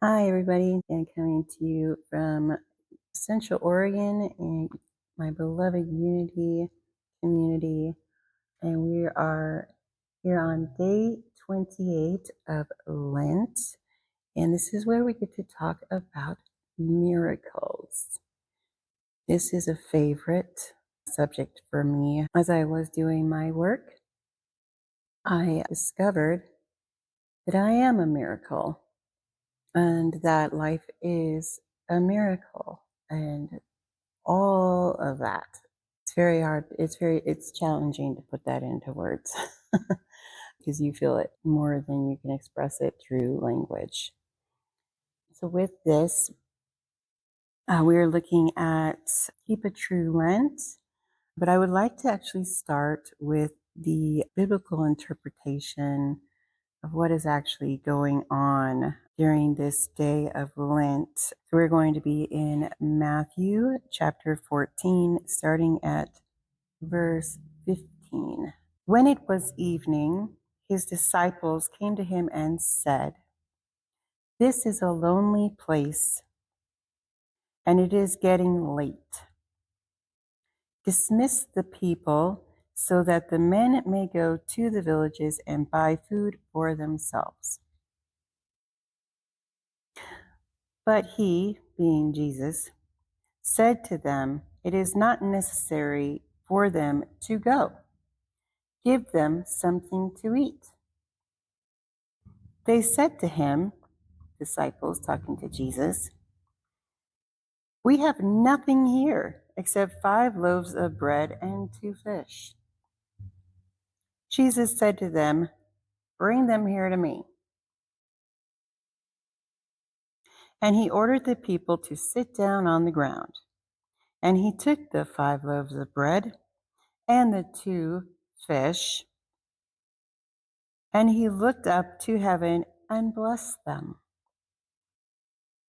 Hi, everybody, and coming to you from Central Oregon and my beloved Unity community. And we are here on day 28 of Lent. And this is where we get to talk about miracles. This is a favorite subject for me. As I was doing my work, I discovered that I am a miracle and that life is a miracle. And all of that. It's very hard. It's challenging to put that into words because you feel it more than you can express it through language. So with this, we're looking at Keep a True Lent, but I would like to actually start with the biblical interpretation of what is actually going on during this day of Lent. So we're going to be in Matthew chapter 14, starting at verse 15. When it was evening, his disciples came to him and said, "This is a lonely place, and it is getting late. Dismiss the people so that the men may go to the villages and buy food for themselves." But he, being Jesus, said to them, "It is not necessary for them to go. Give them something to eat." They said to him, disciples talking to Jesus, "We have nothing here except 5 loaves of bread and 2 fish." Jesus said to them, "Bring them here to me." And he ordered the people to sit down on the ground. And he took the 5 loaves of bread and the 2 fish, and he looked up to heaven and blessed them.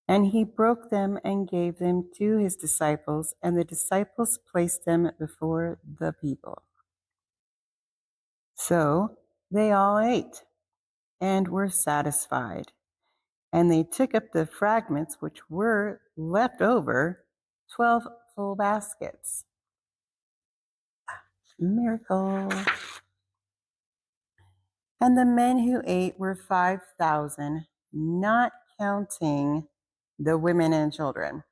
And he broke them and gave them to his disciples, and the disciples placed them before the people. So they all ate and were satisfied. And they took up the fragments which were left over, 12 full baskets. Miracle. And the men who ate were 5,000, not counting the women and children.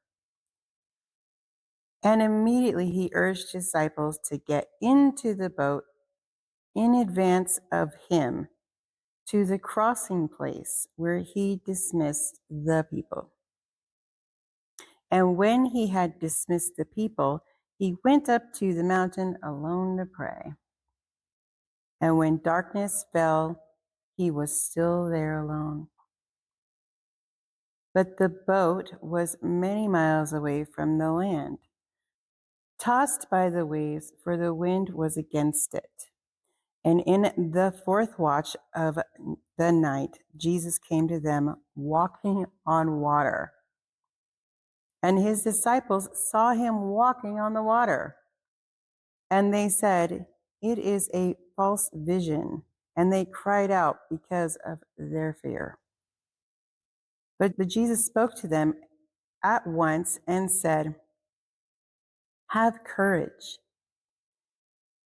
And immediately he urged his disciples to get into the boat in advance of him to the crossing place where he dismissed the people. And when he had dismissed the people, he went up to the mountain alone to pray. And when darkness fell, he was still there alone. But the boat was many miles away from the land, tossed by the waves, for the wind was against it. And in the fourth watch of the night, Jesus came to them walking on water. And his disciples saw him walking on the water. And they said, "It is a false vision." And they cried out because of their fear. But Jesus spoke to them at once and said, "Have courage.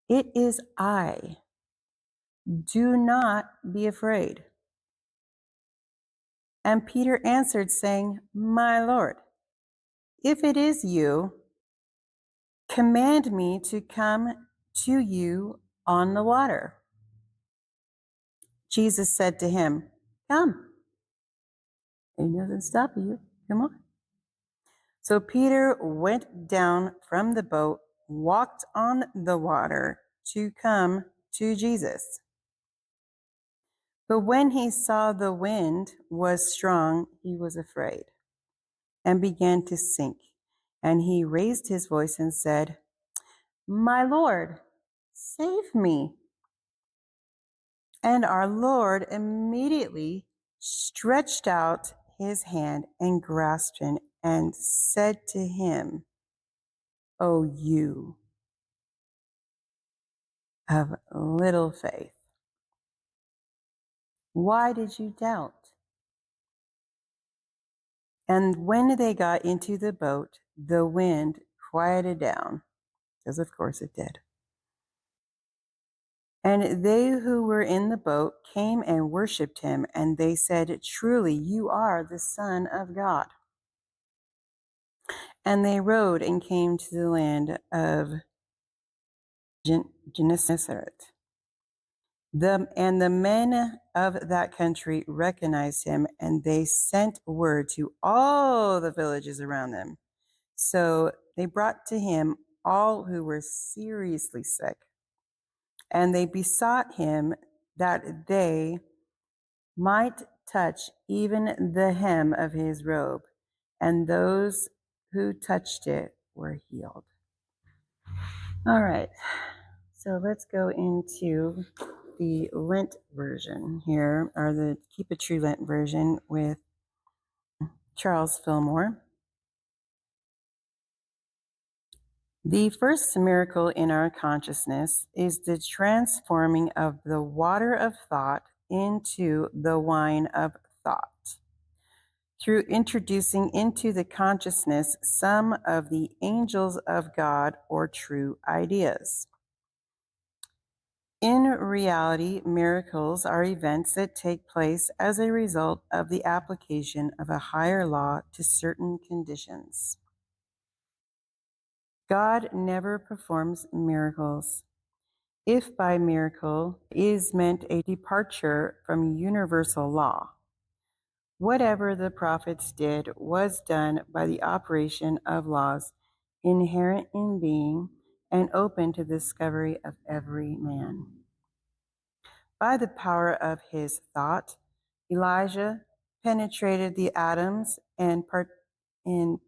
It is I. Do not be afraid." And Peter answered, saying, "My Lord, if it is you, command me to come to you on the water." Jesus said to him, "Come." It doesn't stop you. Come on. So Peter went down from the boat, walked on the water to come to Jesus. But when he saw the wind was strong, he was afraid and began to sink. And he raised his voice and said, "My Lord, save me." And our Lord immediately stretched out his hand and grasped him and said to him, "O you of little faith, why did you doubt?" And when they got into the boat, the wind quieted down, because of course it did. And they who were in the boat came and worshipped him, and they said, "Truly, you are the Son of God." And they rowed and came to the land of Gennesaret. And the men of that country recognized him, and they sent word to all the villages around them. So they brought to him all who were seriously sick, and they besought him that they might touch even the hem of his robe, and those who touched it were healed. All right, so let's go into the Lent version here, or the Keep a True Lent version with Charles Fillmore. The first miracle in our consciousness is the transforming of the water of thought into the wine of thought, through introducing into the consciousness some of the angels of God or true ideas. In reality, miracles are events that take place as a result of the application of a higher law to certain conditions. God never performs miracles. If by miracle is meant a departure from universal law, whatever the prophets did was done by the operation of laws inherent in being and open to the discovery of every man. By the power of his thought, Elijah penetrated the atoms and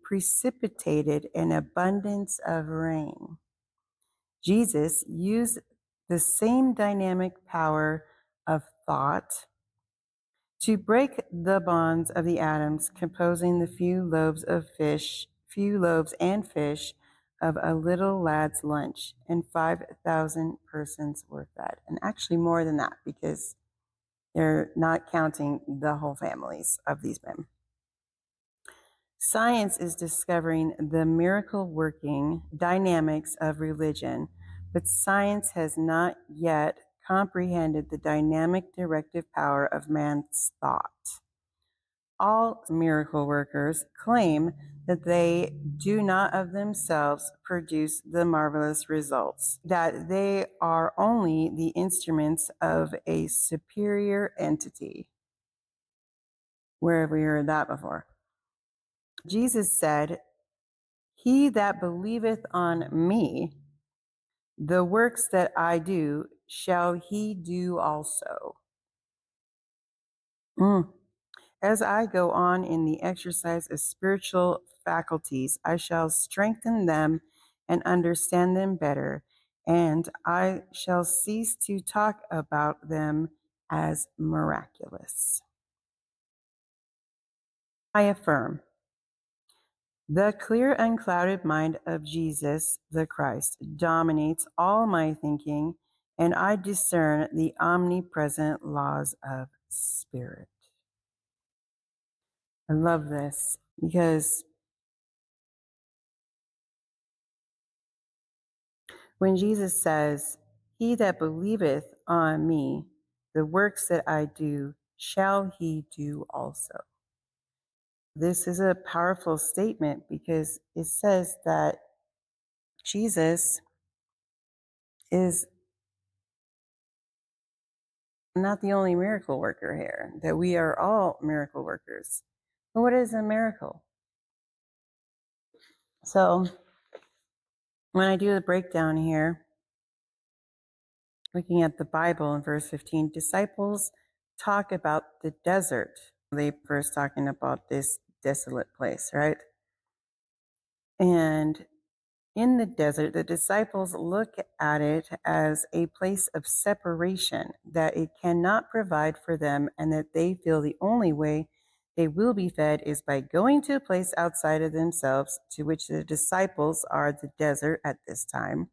precipitated an abundance of rain. Jesus used the same dynamic power of thought to break the bonds of the atoms composing the few loaves and fish of a little lad's lunch, and 5,000 persons were fed. And actually more than that, because they're not counting the whole families of these men. Science is discovering the miracle working dynamics of religion, but science has not yet comprehended the dynamic directive power of man's thought. All miracle workers claim that they do not of themselves produce the marvelous results, that they are only the instruments of a superior entity. Where have we heard that before? Jesus said, "He that believeth on me, the works that I do, shall he do also." As I go on in the exercise of spiritual faculties, I shall strengthen them and understand them better, and I shall cease to talk about them as miraculous. I affirm, the clear, unclouded mind of Jesus the Christ dominates all my thinking, and I discern the omnipresent laws of spirit. I love this because when Jesus says, "He that believeth on me, the works that I do, shall he do also." This is a powerful statement because it says that Jesus is not the only miracle worker here, that we are all miracle workers. But what is a miracle? So when I do the breakdown here, looking at the Bible in verse 15, disciples talk about the desert. They first talking about this desolate place, right? And in the desert, the disciples look at it as a place of separation, that it cannot provide for them, and that they feel the only way they will be fed is by going to a place outside of themselves, to which the disciples are the desert at this time,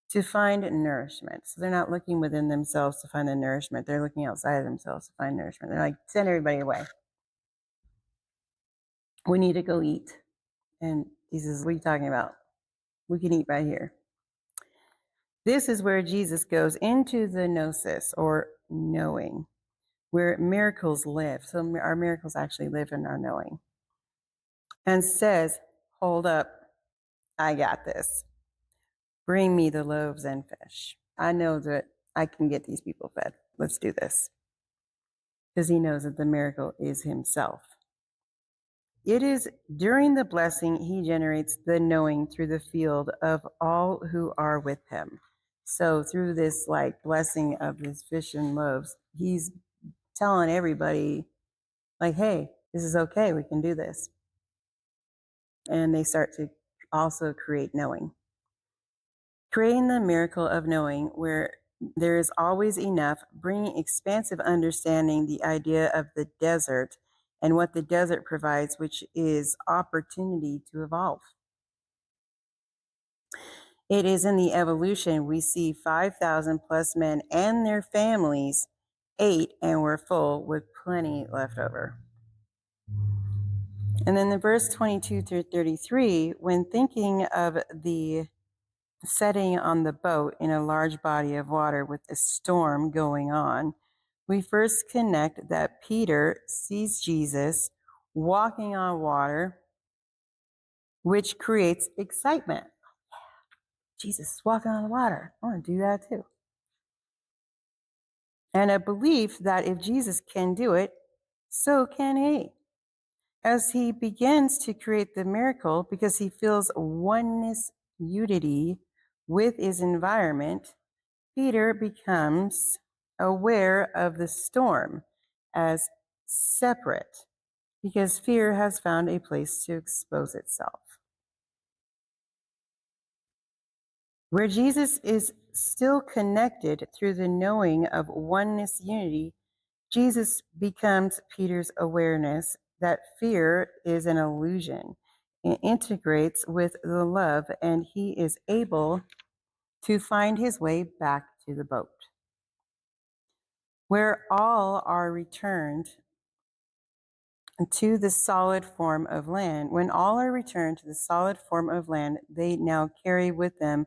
to find nourishment. So they're not looking within themselves to find the nourishment. They're looking outside of themselves to find nourishment. They're like, send everybody away. We need to go eat. And Jesus, what are you talking about? We can eat right here. This is where Jesus goes into the gnosis, or knowing, where miracles live. So our miracles actually live in our knowing. And says, hold up, I got this. Bring me the loaves and fish. I know that I can get these people fed. Let's do this. Because he knows that the miracle is himself. It is during the blessing he generates the knowing through the field of all who are with him. So through this like blessing of this fish and loaves, he's telling everybody like, hey, this is okay. We can do this. And they start to also create knowing. Creating the miracle of knowing where there is always enough, bringing expansive understanding, the idea of the desert and what the desert provides, which is opportunity to evolve. It is in the evolution we see 5,000 plus men and their families ate and were full with plenty left over. And then the verse 22 through 33, when thinking of the setting on the boat in a large body of water with a storm going on, we first connect that Peter sees Jesus walking on water, which creates excitement. Jesus is walking on the water. I want to do that too. And a belief that if Jesus can do it, so can he. As he begins to create the miracle, because he feels oneness, unity with his environment, Peter becomes aware of the storm as separate, because fear has found a place to expose itself. Where Jesus is still connected through the knowing of oneness unity, Jesus becomes Peter's awareness that fear is an illusion. It integrates with the love, and he is able to find his way back to the boat, where all are returned to the solid form of land. When all are returned to the solid form of land, they now carry with them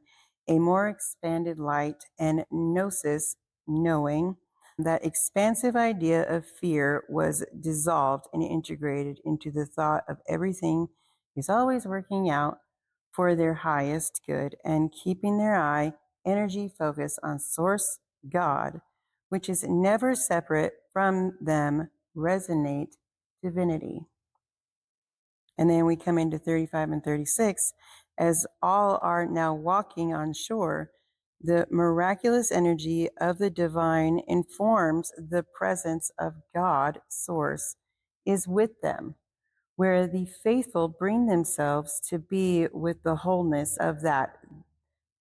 a more expanded light and gnosis, knowing. That expansive idea of fear was dissolved and integrated into the thought of everything is always working out for their highest good and keeping their energy focused on Source God, which is never separate from them, resonate divinity. And then we come into 35 and 36, as all are now walking on shore. The miraculous energy of the divine informs the presence of God, Source, is with them, where the faithful bring themselves to be with the wholeness of that.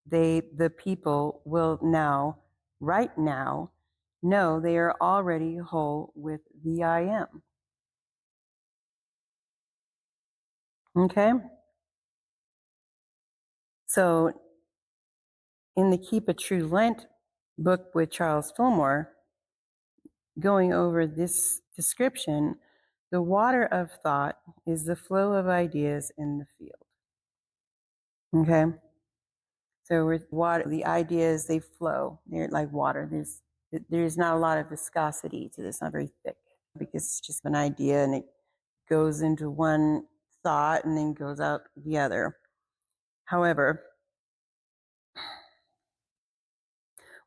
The people, will now, right now, know they are already whole with the I am. Okay? So in the Keep a True Lent book with Charles Fillmore, going over this description, the water of thought is the flow of ideas in the field. Okay? So with water, the ideas, they flow. They're like water. There's not a lot of viscosity to this, not very thick, because it's just an idea and it goes into one thought and then goes out the other. However,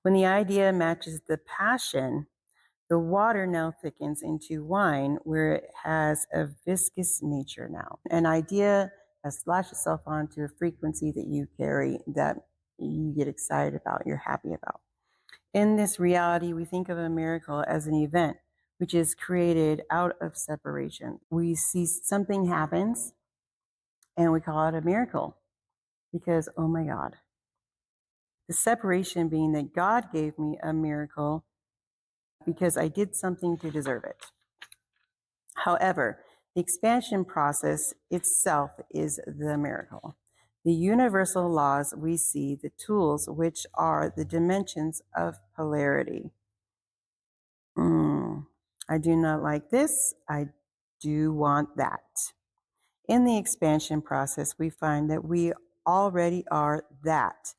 when the idea matches the passion, the water now thickens into wine, where it has a viscous nature now. An idea has latched itself onto a frequency that you carry, that you get excited about, you're happy about. In this reality, we think of a miracle as an event which is created out of separation. We see something happens and we call it a miracle because, oh my God. The separation being that God gave me a miracle because I did something to deserve it. However, the expansion process itself is the miracle. The universal laws we see, the tools which are the dimensions of polarity. I do not like this. I do want that. In the expansion process, we find that we already are that,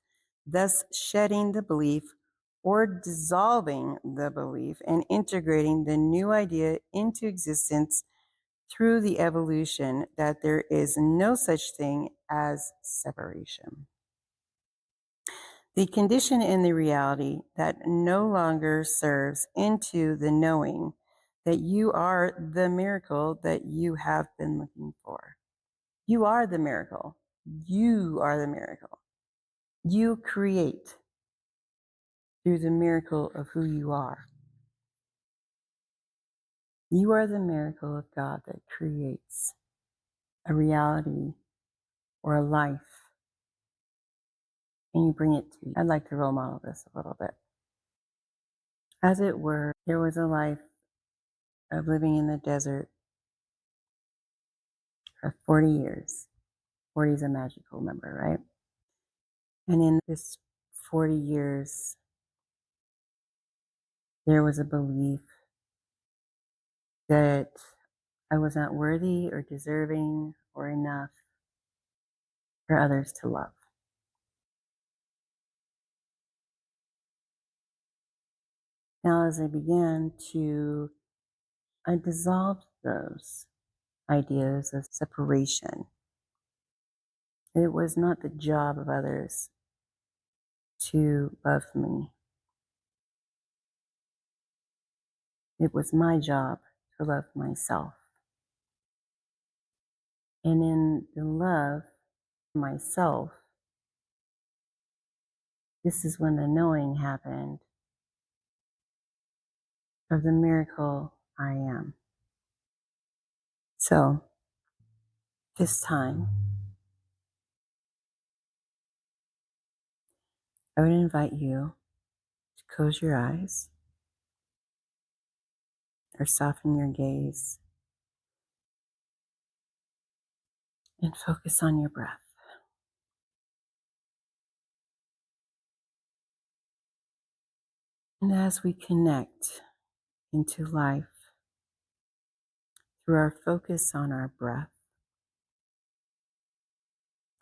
thus shedding the belief or dissolving the belief and integrating the new idea into existence through the evolution that there is no such thing as separation. The condition in the reality that no longer serves into the knowing that you are the miracle that you have been looking for. You are the miracle. You are the miracle. You create through the miracle of who you are. You are the miracle of God that creates a reality or a life, and you bring it to you. I'd like to role model this a little bit. As it were, there was a life of living in the desert for 40 years. 40 is a magical number, right? And in this 40 years, there was a belief that I was not worthy or deserving or enough for others to love. Now, as I began to, I dissolved those ideas of separation. It was not the job of others to love me. It was my job to love myself. And in the love of myself, this is when the knowing happened of the miracle I am. So, this time, I would invite you to close your eyes or soften your gaze and focus on your breath. And as we connect into life through our focus on our breath,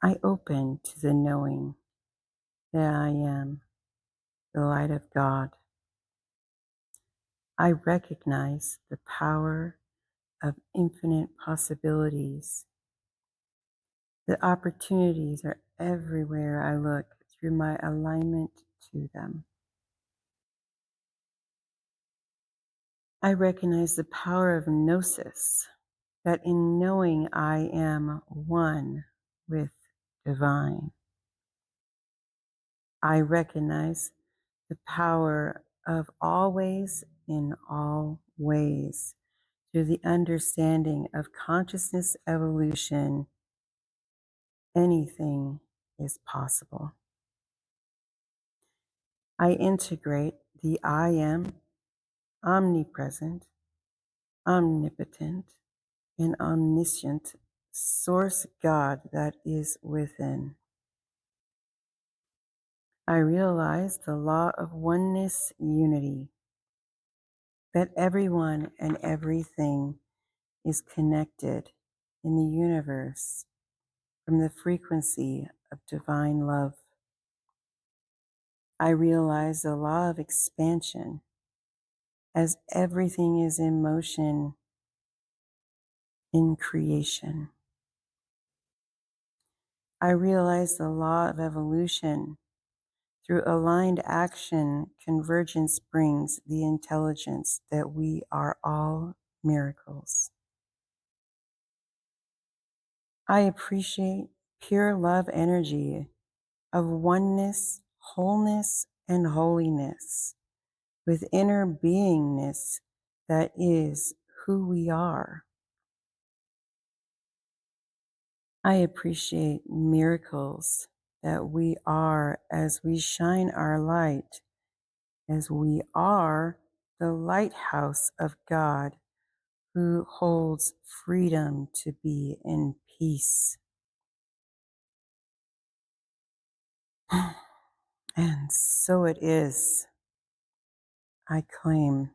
I open to the knowing that I am the light of God. I recognize the power of infinite possibilities. The opportunities are everywhere I look through my alignment to them. I recognize the power of gnosis, that in knowing I am one with divine. I recognize the power of always in all ways through the understanding of consciousness evolution. Anything is possible. I integrate the I am omnipresent, omnipotent, and omniscient source God that is within. I realize the law of oneness unity, that everyone and everything is connected in the universe from the frequency of divine love. I realize the law of expansion, as everything is in motion in creation. I realize the law of evolution. Through aligned action, convergence brings the intelligence that we are all miracles. I appreciate pure love energy of oneness, wholeness, and holiness with inner beingness that is who we are. I appreciate miracles that we are as we shine our light, as we are the lighthouse of God who holds freedom to be in peace. And so it is, I claim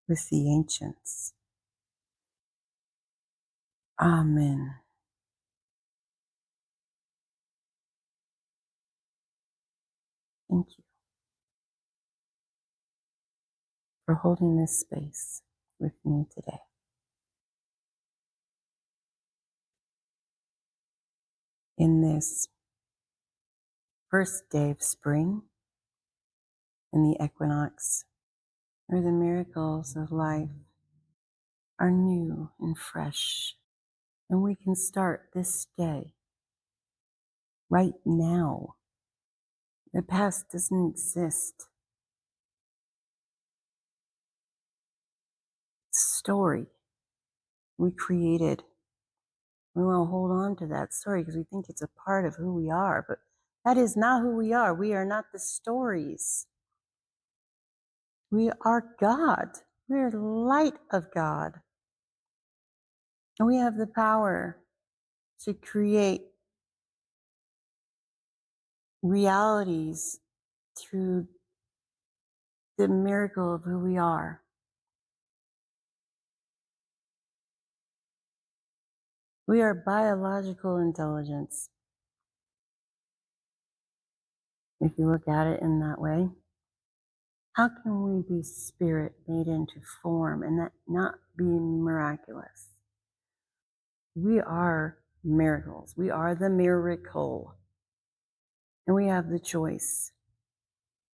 with the ancients. Amen. Thank you for holding this space with me today. In this first day of spring, in the equinox, where the miracles of life are new and fresh, and we can start this day right now. The past doesn't exist. Story we created. We want to hold on to that story because we think it's a part of who we are, but that is not who we are. We are not the stories. We are God. We are the light of God. And we have the power to create realities through the miracle of who we are. We are biological intelligence. If you look at it in that way, how can we be spirit made into form and that not be miraculous? We are miracles. We are the miracle. And we have the choice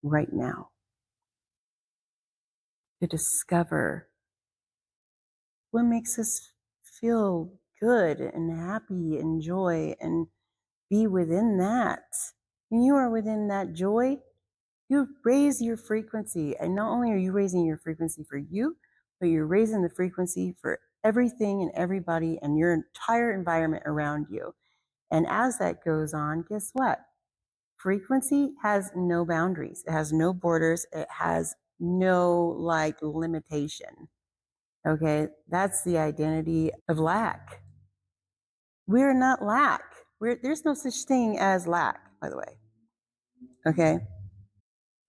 right now to discover what makes us feel good and happy and joy and be within that. When you are within that joy, you raise your frequency. And not only are you raising your frequency for you, but you're raising the frequency for everything and everybody and your entire environment around you. And as that goes on, guess what? Frequency has no boundaries. It has no borders. It has no limitation. Okay. That's the identity of lack. We're not lack. There's no such thing as lack, by the way. Okay.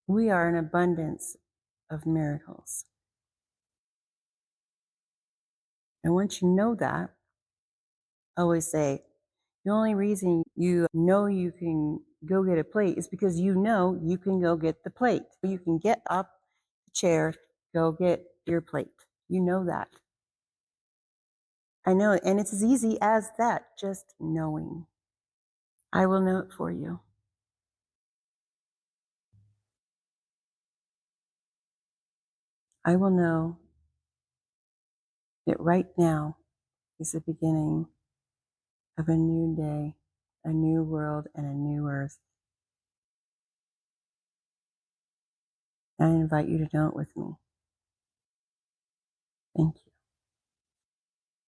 We are an abundance of miracles. And once you know that, I always say, the only reason you know you can go get a plate is because you know you can go get the plate. You can get up the chair, go get your plate. You know that. I know it. And it's as easy as that, just knowing. I will know it for you. I will know that right now is the beginning of a new day, a new world, and a new earth. I invite you to know it with me. Thank you.